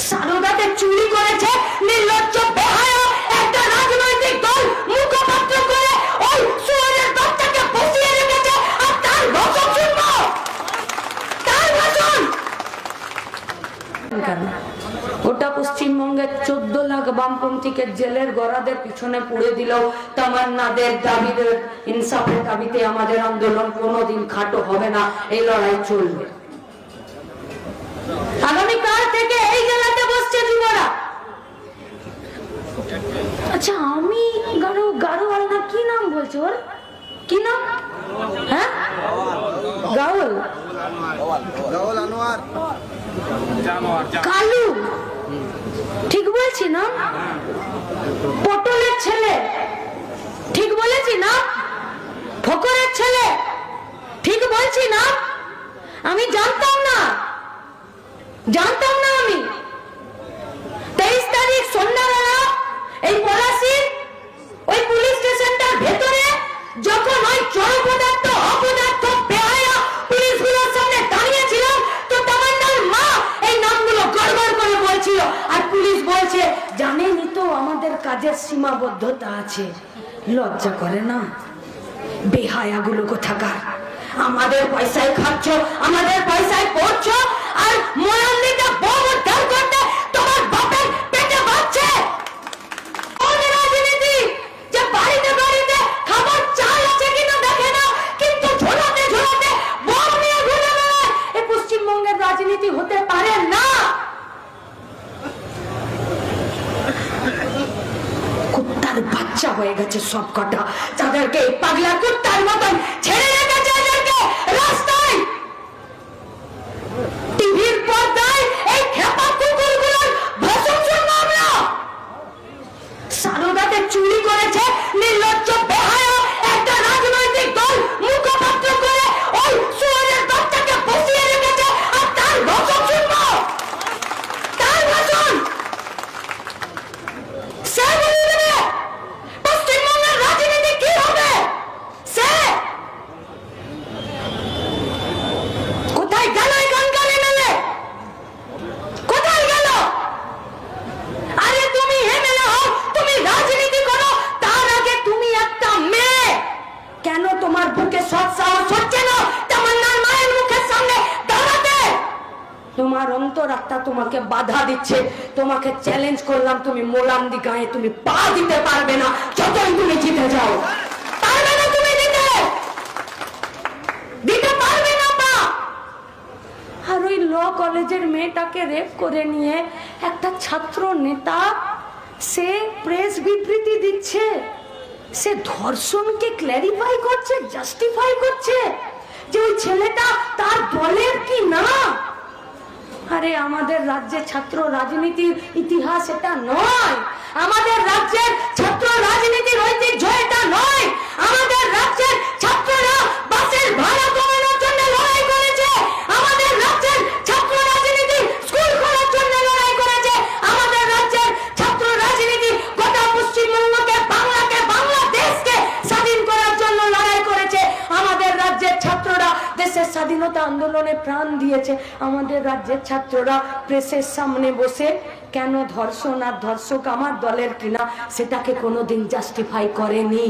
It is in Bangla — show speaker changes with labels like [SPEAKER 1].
[SPEAKER 1] সারদাতে চুরি করেছে নির্লজ্জ বেহায়া একটা রাজনৈতিক দল মুখপাত্র করে ওই সুরের বাচ্চাকে বসিয়ে রেখেছে আর তার ভাষণ শুনবো, তার ভাষণ। ওটা পশ্চিমবঙ্গের 14 লাখ বামপন্থীকে জেলের গড়াদের পিছনে পুড়ে দিলেও তামান্নাদের দাবিদের ইনসাফের দাবিতে আমাদের আন্দোলন কোনোদিন খাটো হবে না, এই লড়াই চলবে। আগামীকাল থেকে এই জেলাতে বসছে যুবরা। আচ্ছা আমি গাড়োয়াল না কি নাম বলছে, ওর কি নাম? হ্যাঁ গাওয়াল আনোয়ার কালু, ঠিক বলছি না? পটলের ছেলে, ঠিক বলেছি না? ফকরের ছেলে, ঠিক বলছি না? আমি জানতাম না আমি 23 তারিখ সন্ধ্যাবেলা এই পলাশীর ওই পুলিশ স্টেশনটার ভেতরে যখন ওই জড় পদার্থ অপদার্থ বেহায়া পুলিশগুলোর সামনে দাঁড়িয়েছিলাম তো তামান্নার মা এই নামগুলো গড়গড় করে বলছিল আর পুলিশ বলছে জানেনই তো আমাদের কাজের সীমাবদ্ধতা আছে। লজ্জা করে না বেহায়াগুলো কোথাকার? আমাদের পয়সায় খাচ্ছ, আমাদের পয়সায় পড়ছো আর ময়ান্দিটা বউ উদ্ধার করতে তোমার বাপের পেটে বাঁচছে। রাজনীতি যে বাড়িতে বাড়িতে খাবার চাল আছে কিনা দেখে না, কিন্তু ঝোলাতে ঝোলাতে বউ নিয়ে ঘুরে বেড়ায়। এই পশ্চিমবঙ্গের রাজনীতি হতে পারে না। কুত্তার বাচ্চা হয়ে গেছে সব কটা, যাদেরকে পাগলা কুত্তার মতন ছেড়ে রেখেছে এদেরকে রাস্তায় টিভির পর্দায় এই খেপা কুকুরগুলোর ভাষণ শুনবো আমরা। সারদাতে চুরি করেছে নির্লজ্জ বেহায়া একটা রাজনৈতিক দল মুখপাত্র করে ওই সুরের বাচ্চাকে বসিয়ে রেখেছে আর তার ভাষণ শুনবো, তার ভাষণ। সে বলবে পশ্চিমবঙ্গের রাজনীতি কি হবে, সে কোথায় গেল? এখানকার এমএলএ কোথায় গেল? আরে তুমি এমএলএ হও, তুমি রাজনীতি করো, তার আগে তুমি একটা মেয়ে, কেন তোমার বুকে সৎ সাহস হচ্ছে না তামান্নার মায়ের মুখের সামনে দাঁড়াতে? তোমার অন্তরাত্মা তোমাকে বাধা দিচ্ছে। তোমাকে চ্যালেঞ্জ করলাম, তুমি মোলান্দি গায়ে তুমি পা দিতে পারবে না যতই তুমি জিতে যাও। পারবে না, তুমি দিতে পারবে না পা। আর ওই ল কলেজের মেয়েটাকে রেপ করে নিয়ে একটা ছাত্র নেতা সে প্রেস বিবৃতি দিচ্ছে, সে ধর্ষণকে ক্ল্যারিফাই করছে, জাস্টিফাই করছে যে ওই ছেলেটা তার দলের কি না। আরে আমাদের রাজ্যে ছাত্র রাজনীতির ইতিহাস এটা নয়, আমাদের রাজ্যের ছাত্র রাজনীতির ঐতিহ্য এটা নয়। আমাদের রাজ্যের ছাত্ররা বাসের ভাড়া কমানোর জন্য লড়াই করেছে, আমাদের রাজ্যের ছাত্র রাজনীতি স্কুল খোলার জন্য লড়াই করেছে, আমাদের রাজ্যের ছাত্র রাজনীতি গোটা পশ্চিমবঙ্গকে বাংলাকে বাংলাদেশকে স্বাধীন করার জন্য লড়াই করেছে। আমাদের রাজ্যের ছাত্ররা দেশের স্বাধীনতা আন্দোলনে প্রাণ দিয়েছে। আমাদের রাজ্যের ছাত্ররা প্রেসের সামনে বসে কেন ধর্ষণ আর ধর্ষক আমার দলের কিনা সেটাকে কোনোদিন জাস্টিফাই করেনি।